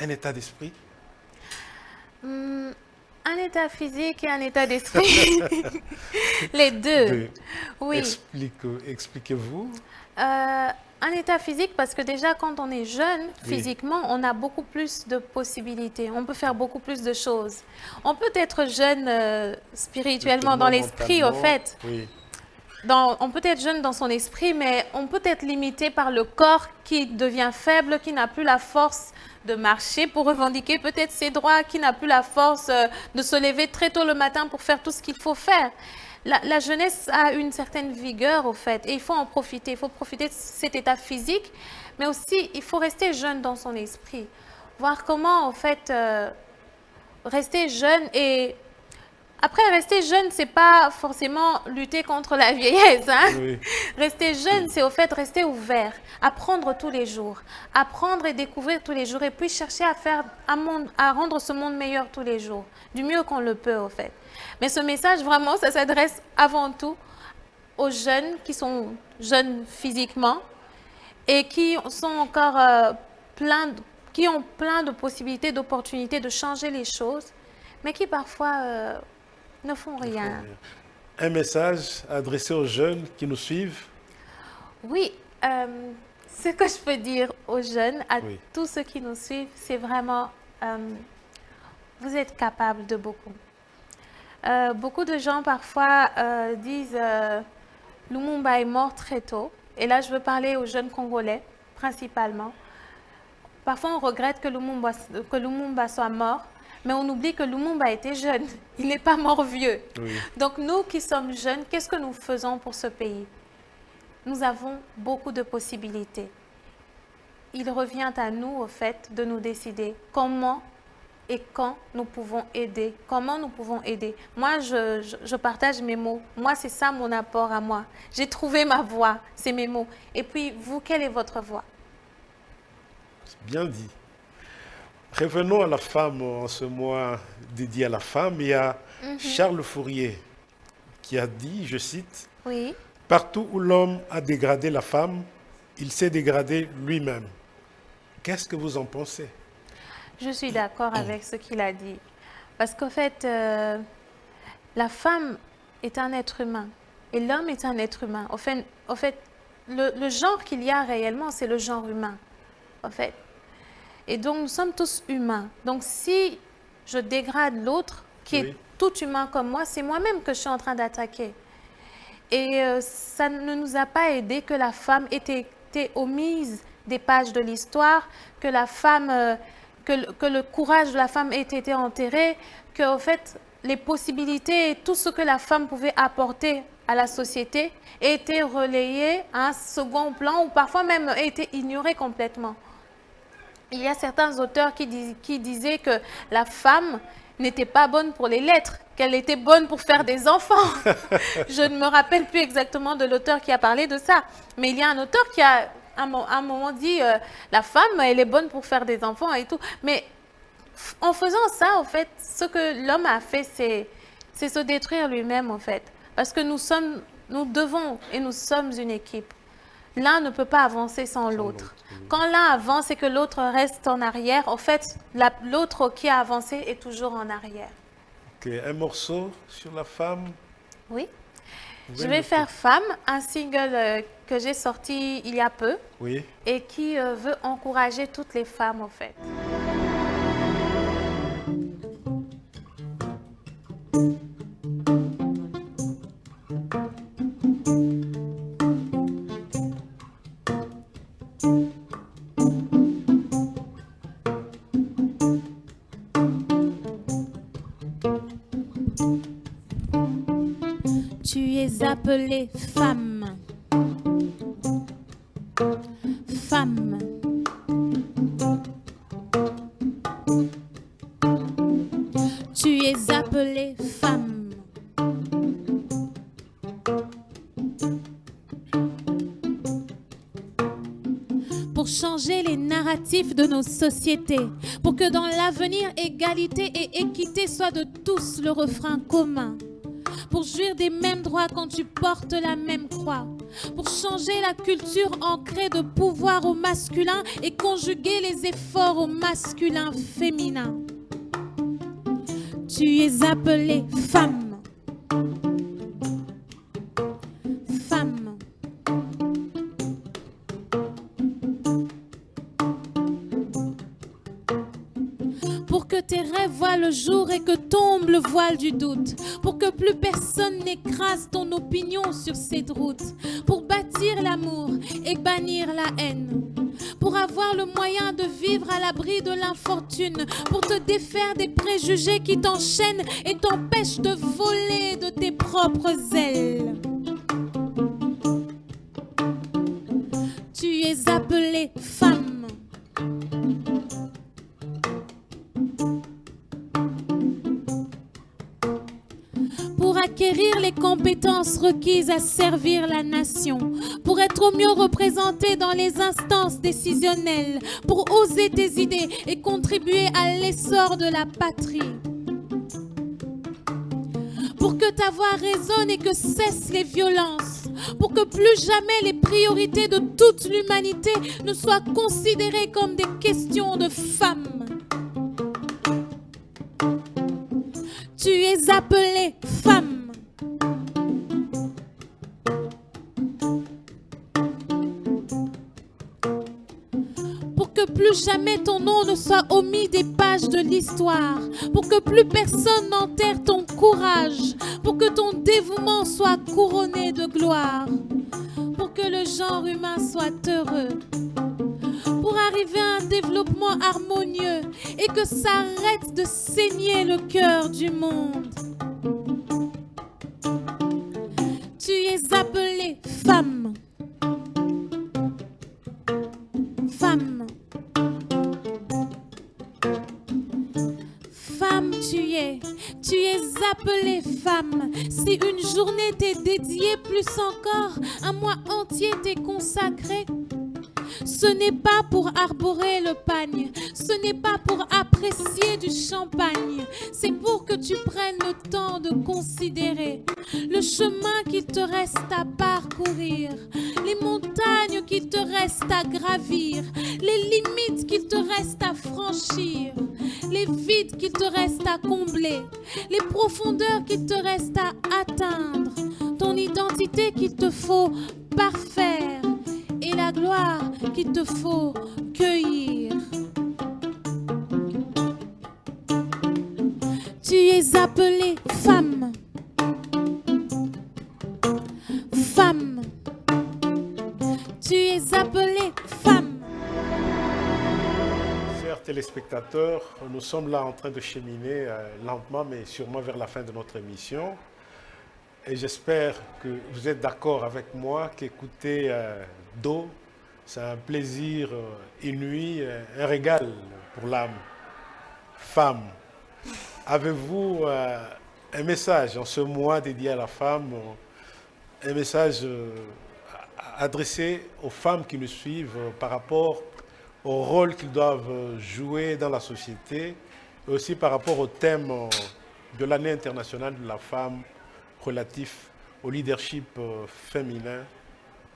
un état d'esprit? Un état physique et un état d'esprit. Les deux. Oui. Expliquez-vous. un état physique parce que déjà quand on est jeune, Oui. physiquement, on a beaucoup plus de possibilités. On peut faire beaucoup plus de choses. On peut être jeune spirituellement dans l'esprit, au fait. Oui, On peut être jeune dans son esprit, mais on peut être limité par le corps qui devient faible, qui n'a plus la force de marcher pour revendiquer peut-être ses droits, qui n'a plus la force de se lever très tôt le matin pour faire tout ce qu'il faut faire. La jeunesse a une certaine vigueur, au fait, et il faut en profiter. Il faut profiter de cet état physique, mais aussi, il faut rester jeune dans son esprit. Voir comment, en fait, rester jeune et... Après, rester jeune, c'est pas forcément lutter contre la vieillesse. Hein? oui. Rester jeune, c'est au fait rester ouvert, apprendre tous les jours, apprendre et découvrir tous les jours, et puis chercher à faire à rendre ce monde meilleur tous les jours, du mieux qu'on le peut, au fait. Mais ce message, vraiment, ça s'adresse avant tout aux jeunes qui sont jeunes physiquement et qui sont encore qui ont plein de possibilités, d'opportunités de changer les choses, mais qui parfois ne font rien. Un message adressé aux jeunes qui nous suivent. Oui, ce que je peux dire aux jeunes, à Oui. tous ceux qui nous suivent, c'est vraiment, vous êtes capables de beaucoup. Beaucoup de gens parfois disent Lumumba est mort très tôt. Et là, je veux parler aux jeunes Congolais, principalement. Parfois, on regrette que Lumumba soit mort, mais on oublie que Lumumba était jeune. Il n'est pas mort vieux. Oui. Donc, nous qui sommes jeunes, qu'est-ce que nous faisons pour ce pays? Nous avons beaucoup de possibilités. Il revient à nous, au fait, de nous décider comment et quand nous pouvons aider. Comment nous pouvons aider. Moi, je partage mes mots. Moi, c'est ça mon apport à moi. J'ai trouvé ma voie, c'est mes mots. Et puis, vous, quelle est votre voie? Bien dit. Revenons à la femme en ce mois dédié à la femme. Il y a Charles Fourier qui a dit, je cite, Oui. « Partout où l'homme a dégradé la femme, il s'est dégradé lui-même. » Qu'est-ce que vous en pensez? Je suis d'accord avec ce qu'il a dit. Parce qu'en fait, la femme est un être humain et l'homme est un être humain. Au fait, le genre qu'il y a réellement, c'est le genre humain. En fait. Et donc, nous sommes tous humains. Donc, si je dégrade l'autre, qui est tout humain comme moi, c'est moi-même que je suis en train d'attaquer. Et ça ne nous a pas aidé que la femme ait été omise des pages de l'histoire, que la femme, que le courage de la femme ait été enterré, que en fait, les possibilités et tout ce que la femme pouvait apporter à la société ait été relayé à un second plan ou parfois même ait été ignoré complètement. Il y a certains auteurs qui disaient que la femme n'était pas bonne pour les lettres, qu'elle était bonne pour faire des enfants. Je ne me rappelle plus exactement de l'auteur qui a parlé de ça. Mais il y a un auteur qui a à un moment dit la femme, elle est bonne pour faire des enfants et tout. Mais en faisant ça, en fait, ce que l'homme a fait, c'est se détruire lui-même, en fait. Parce que nous devons et nous sommes une équipe. L'un ne peut pas avancer sans l'autre. Quand l'un avance et que l'autre reste en arrière, en fait, l'autre qui a avancé est toujours en arrière. Okay. Un morceau sur la femme? Oui. Je vais faire Femme, un single que j'ai sorti il y a peu et qui veut encourager toutes les femmes, en fait. Tu es appelée femme. Femme. Tu es appelée femme. Pour changer les narratifs de nos sociétés, pour que dans l'avenir, égalité et équité soient de tous le refrain commun. Pour jouir des mêmes droits quand tu portes la même croix. Pour changer la culture ancrée de pouvoir au masculin et conjuguer les efforts au masculin féminin. Tu es appelée femme. Femme. Pour que tes rêves voient le jour et que tombe le voile du doute. Pour que plus personne n'écrase ton opinion sur cette route. Pour bâtir l'amour et bannir la haine. Pour avoir le moyen de vivre à l'abri de l'infortune. Pour te défaire des préjugés qui t'enchaînent et t'empêchent de voler de tes propres ailes. Tu es appelée femme. Pour acquérir les compétences requises à servir la nation, pour être au mieux représenté dans les instances décisionnelles, pour oser tes idées et contribuer à l'essor de la patrie. Pour que ta voix résonne et que cessent les violences, pour que plus jamais les priorités de toute l'humanité ne soient considérées comme des questions de femmes. Tu es appelée femme. Pour que plus jamais ton nom ne soit omis des pages de l'histoire. Pour que plus personne n'enterre ton courage. Pour que ton dévouement soit couronné de gloire. Pour que le genre humain soit heureux. Pour arriver à un développement harmonieux et que s'arrête de saigner le cœur du monde. Tu es appelée femme. Femme. Femme tu es appelée femme. Si une journée t'est dédiée, plus encore, un mois entier t'est consacré. Ce n'est pas pour arborer le pagne, ce n'est pas pour apprécier du champagne, c'est pour que tu prennes le temps de considérer le chemin qu'il te reste à parcourir, les montagnes qu'il te reste à gravir, les limites qu'il te reste à franchir, les vides qu'il te reste à combler, les profondeurs qu'il te reste à atteindre, ton identité qu'il te faut parfaire. Et la gloire qu'il te faut cueillir. Tu es appelée femme. Femme. Tu es appelée femme. Chers téléspectateurs, nous sommes là en train de cheminer lentement mais sûrement vers la fin de notre émission. Et j'espère que vous êtes d'accord avec moi qu'écouter Do, c'est un plaisir inouï, un régal pour l'âme. Femme, avez-vous un message en ce mois dédié à la femme, un message adressé aux femmes qui nous suivent par rapport au rôle qu'ils doivent jouer dans la société et aussi par rapport au thème de l'année internationale de la femme relatif au leadership féminin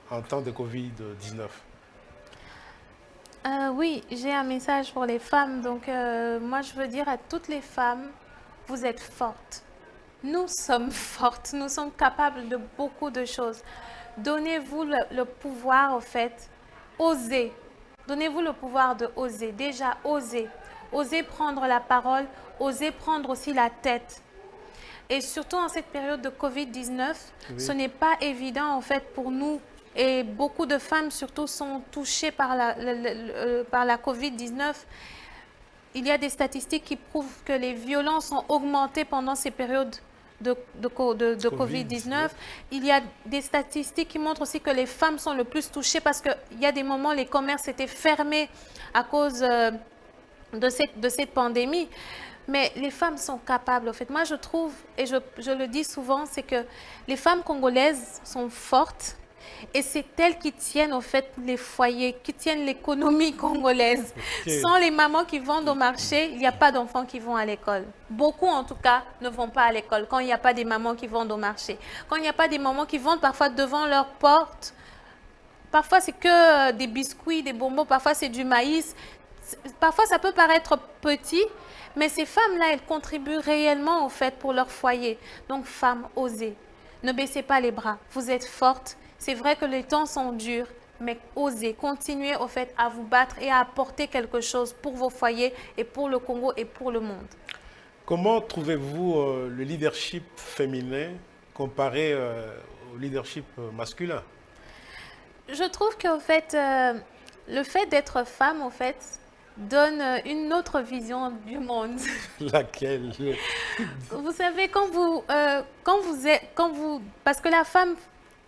en temps de Covid-19? Oui, j'ai un message pour les femmes. Donc, moi, je veux dire à toutes les femmes, vous êtes fortes. Nous sommes fortes. Nous sommes capables de beaucoup de choses. Donnez-vous le pouvoir, en fait. Osez. Donnez-vous le pouvoir de oser. Déjà, osez. Osez prendre la parole. Osez prendre aussi la tête. Et surtout en cette période de Covid-19, oui. Ce n'est pas évident en fait pour nous. Et beaucoup de femmes surtout sont touchées par la Covid-19. Il y a des statistiques qui prouvent que les violences ont augmenté pendant ces périodes de Covid-19. Il y a des statistiques qui montrent aussi que les femmes sont le plus touchées parce qu'il y a des moments où les commerces étaient fermés à cause de cette pandémie. Mais les femmes sont capables, en fait. Moi, je trouve, et je le dis souvent, c'est que les femmes congolaises sont fortes et c'est elles qui tiennent, en fait, les foyers, qui tiennent l'économie congolaise. Okay. Sans les mamans qui vendent au marché, il n'y a pas d'enfants qui vont à l'école. Beaucoup, en tout cas, ne vont pas à l'école quand il n'y a pas des mamans qui vendent au marché. Quand il n'y a pas des mamans qui vendent parfois devant leur porte. Parfois, c'est que des biscuits, des bonbons, parfois, c'est du maïs. Parfois, ça peut paraître petit, mais ces femmes-là, elles contribuent réellement, en fait, pour leur foyer. Donc, femmes, osez. Ne baissez pas les bras. Vous êtes fortes. C'est vrai que les temps sont durs, mais osez, continuez au fait à vous battre et à apporter quelque chose pour vos foyers et pour le Congo et pour le monde. Comment trouvez-vous le leadership féminin comparé au leadership masculin? Je trouve qu'au fait, le fait d'être femme, au fait, donne une autre vision du monde. Laquelle? Vous savez, parce que la femme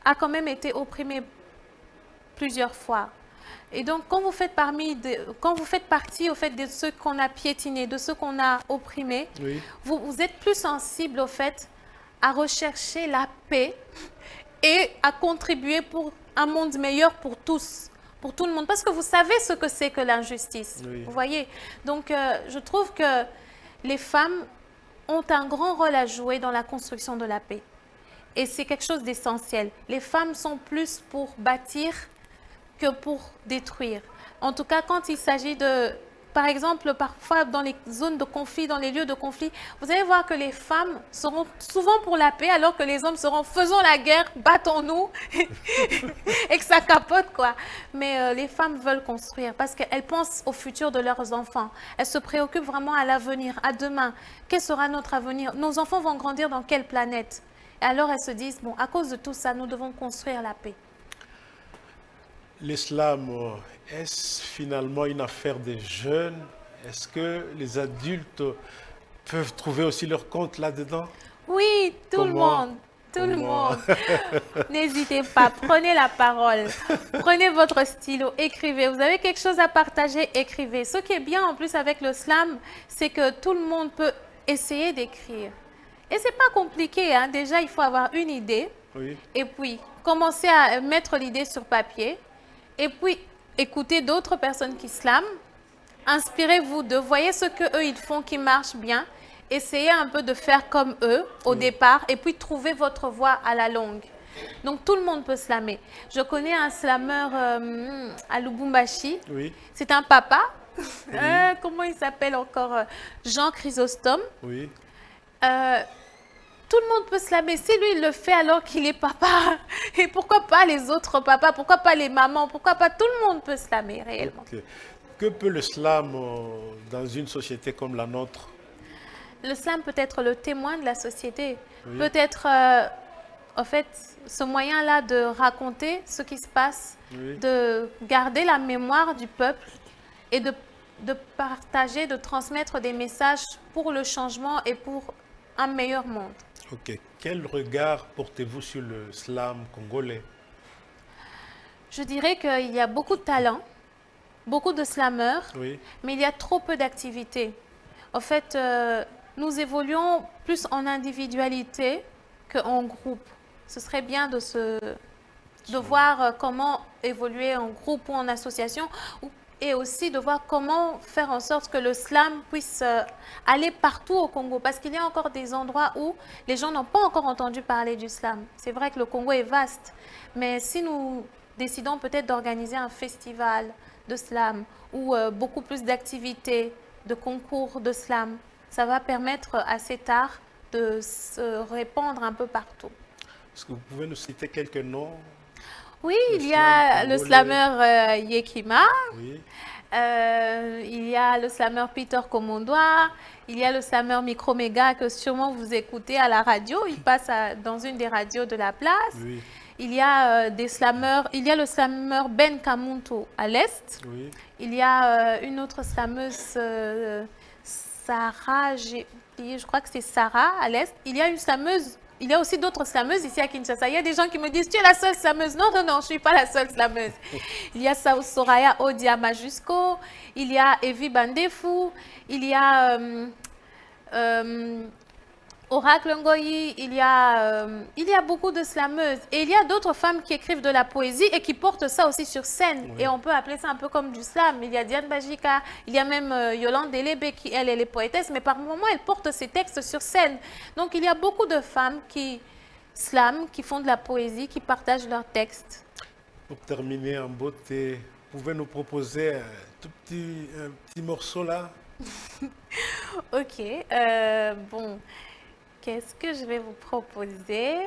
a quand même été opprimée plusieurs fois. Et donc, quand vous faites partie au fait de ceux qu'on a piétinés, de ceux qu'on a opprimés, Oui. vous êtes plus sensible au fait à rechercher la paix et à contribuer pour un monde meilleur pour tous, pour tout le monde. Parce que vous savez ce que c'est que l'injustice. Oui. Vous voyez? Donc, je trouve que les femmes ont un grand rôle à jouer dans la construction de la paix. Et c'est quelque chose d'essentiel. Les femmes sont plus pour bâtir que pour détruire. En tout cas, quand il s'agit de, par exemple, parfois dans les zones de conflit, dans les lieux de conflit, vous allez voir que les femmes seront souvent pour la paix, alors que les hommes seront faisons la guerre, battons-nous, et que ça capote, quoi. Mais les femmes veulent construire parce qu'elles pensent au futur de leurs enfants. Elles se préoccupent vraiment à l'avenir, à demain. Quel sera notre avenir? Nos enfants vont grandir dans quelle planète? Et alors elles se disent, bon, à cause de tout ça, nous devons construire la paix. L'islam, est-ce finalement une affaire des jeunes? Est-ce que les adultes peuvent trouver aussi leur compte là-dedans? Oui, tout le Comment? monde. Tout le Comment? monde. N'hésitez pas, prenez la parole. Prenez votre stylo, écrivez. Vous avez quelque chose à partager, écrivez. Ce qui est bien en plus avec le slam, c'est que tout le monde peut essayer d'écrire. Et c'est pas compliqué, hein. Déjà, il faut avoir une idée. Oui. Et puis, commencer à mettre l'idée sur papier. Et puis, écoutez d'autres personnes qui slament. Inspirez-vous d'eux. Voyez ce qu'eux, ils font qui marche bien. Essayez un peu de faire comme eux au départ. Et puis, trouvez votre voie à la longue. Donc, tout le monde peut slammer. Je connais un slameur à Lubumbashi. Oui. C'est un papa. Comment il s'appelle encore? Jean Chrysostome. Oui. Tout le monde peut slammer. Si lui, il le fait alors qu'il est papa, et pourquoi pas les autres papas, pourquoi pas les mamans, pourquoi pas tout le monde peut slammer réellement. Ok. Que peut le slam dans une société comme la nôtre? Le slam peut être le témoin de la société. Oui. Peut être, en fait, ce moyen-là de raconter ce qui se passe, Oui. de garder la mémoire du peuple et de partager, de transmettre des messages pour le changement et pour un meilleur monde. Ok. Quel regard portez-vous sur le slam congolais? Je dirais qu'il y a beaucoup de talent, beaucoup de slameurs, Oui. mais il y a trop peu d'activités. En fait, nous évoluons plus en individualité qu'en groupe. Ce serait bien de voir comment évoluer en groupe ou en association, et aussi de voir comment faire en sorte que le slam puisse aller partout au Congo. Parce qu'il y a encore des endroits où les gens n'ont pas encore entendu parler du slam. C'est vrai que le Congo est vaste, mais si nous décidons peut-être d'organiser un festival de slam ou beaucoup plus d'activités, de concours de slam, ça va permettre à cet art de se répandre un peu partout. Est-ce que vous pouvez nous citer quelques noms? Oui, Le il y a slam le congolais. slameur Yekima, Oui. il y a le slameur Peter Komondoa, il y a le slameur Microméga que sûrement vous écoutez à la radio, il passe dans une des radios de la place. Oui. Il y a des slameurs, il y a le slameur Ben Kamuntu à l'est. Oui. Il y a une autre slameuse, Sarah, je crois que c'est Sarah à l'est. Il y a une slameuse, il y a aussi d'autres slameuses ici à Kinshasa. Il y a des gens qui me disent, tu es la seule slameuse. Non, non, non, je ne suis pas la seule slameuse. Il y a Soraya Odiama Jusco, il y a Evi Bandefu, il y a Oracle Ngoyi, il y a beaucoup de slameuses. Et il y a d'autres femmes qui écrivent de la poésie et qui portent ça aussi sur scène. Oui. Et on peut appeler ça un peu comme du slam. Il y a Diane Bajika, il y a même Yolande Delebe qui, elle est poétesse, mais par moments, elle porte ses textes sur scène. Donc, il y a beaucoup de femmes qui slament, qui font de la poésie, qui partagent leurs textes. Pour terminer en beauté, vous pouvez nous proposer un petit morceau là? Ok, bon, qu'est-ce que je vais vous proposer?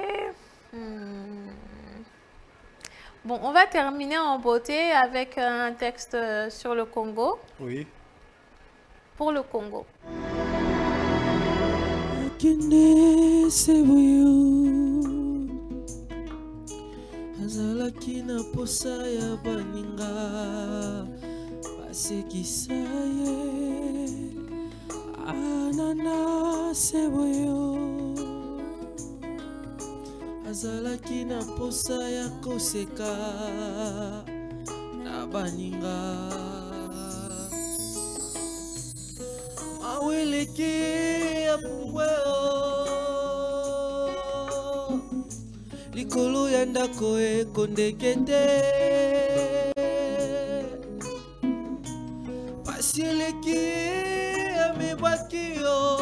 Bon, on va terminer en beauté avec un texte sur le Congo. Oui. Pour le Congo. Akende seboyo azalaki na posa ya baninga basekisa ye anana seboyo azalaki na posa ya koseka na baninga maweleki ya pungweo likolo ya ndako ekondeke te pasi eleki ya mibwaki yo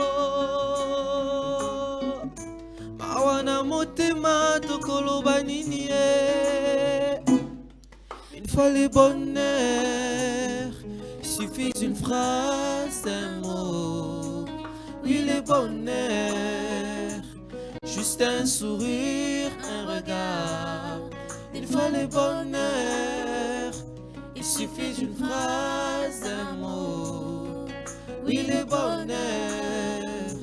mawa na motema tokoloba nini ye une fois le bonheur suffit d'une phrase, un mot. Oui, le bonheur, juste un sourire, un regard. Une fois le bonheur, il suffit d'une phrase, un mot. Oui, le bonheur,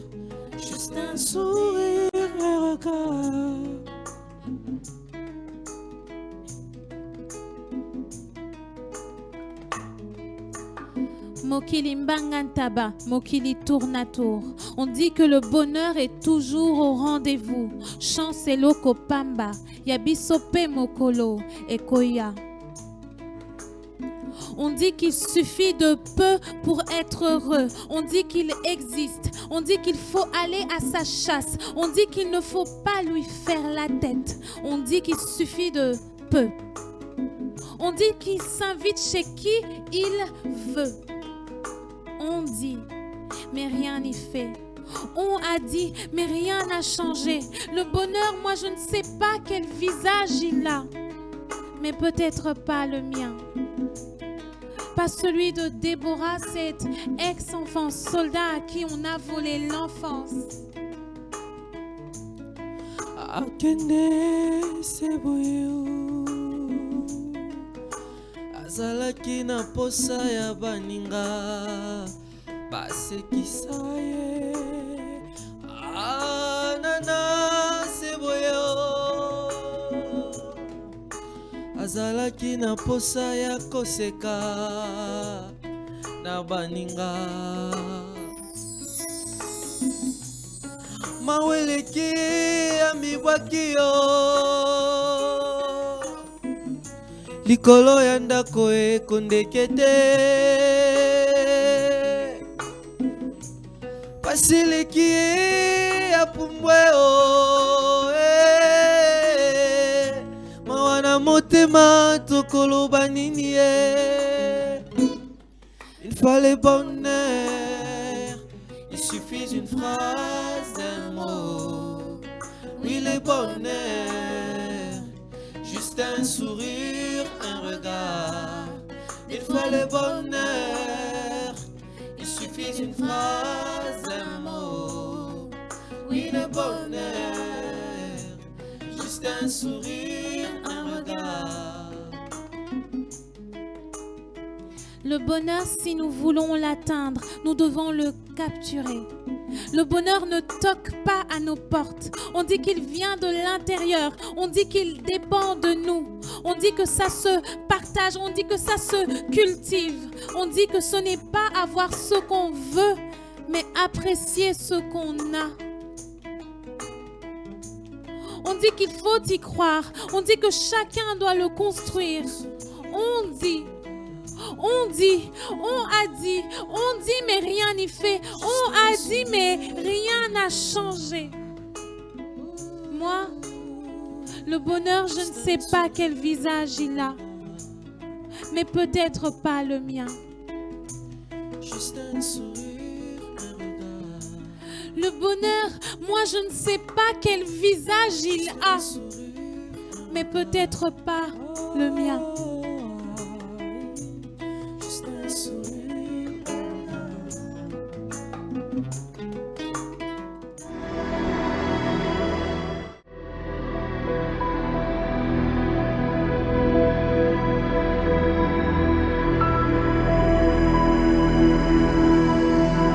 juste un sourire, un regard. Mokili mbangantaba, Mokili tourne à tour. On dit que le bonheur est toujours au rendez-vous. Chancelo kopamba, yabisope mokolo, ekoya. On dit qu'il suffit de peu pour être heureux. On dit qu'il existe. On dit qu'il faut aller à sa chasse. On dit qu'il ne faut pas lui faire la tête. On dit qu'il suffit de peu. On dit qu'il s'invite chez qui il veut. On dit, mais rien n'y fait. On a dit, mais rien n'a changé. Le bonheur, moi je ne sais pas quel visage il a, mais peut-être pas le mien. Pas celui de Déborah, cet ex-enfant soldat à qui on a volé l'enfance. Akende seboyo azalaki na posa ya baninga basekisa ye anana seboyo azalaki na posa ya koseka na baninga maweleki ya mibwaki yo likolo ya ndako ekondeke te pasi eleki ya pumbweo mawa na motema tokoloba nini ye une fois le bonheur il suffit d'une phrase, d'un mot. Oui, le bonheur, juste un sourire, un regard. Une fois le bonheur, il suffit d'une phrase, un mot. Oui, le bonheur, juste un sourire, un regard. Le bonheur, si nous voulons l'atteindre, nous devons le capturer. Le bonheur ne toque pas à nos portes. On dit qu'il vient de l'intérieur. On dit qu'il dépend de nous. On dit que ça se partage. On dit que ça se cultive. On dit que ce n'est pas avoir ce qu'on veut, mais apprécier ce qu'on a. On dit qu'il faut y croire. On dit que chacun doit le construire. On dit, on a dit, mais rien n'y fait. On a dit, mais rien n'a changé. Moi, le bonheur, je ne sais pas quel visage il a, mais peut-être pas le mien. Juste un sourire, un regard. Le bonheur, moi, je ne sais pas quel visage il a, mais peut-être pas le mien.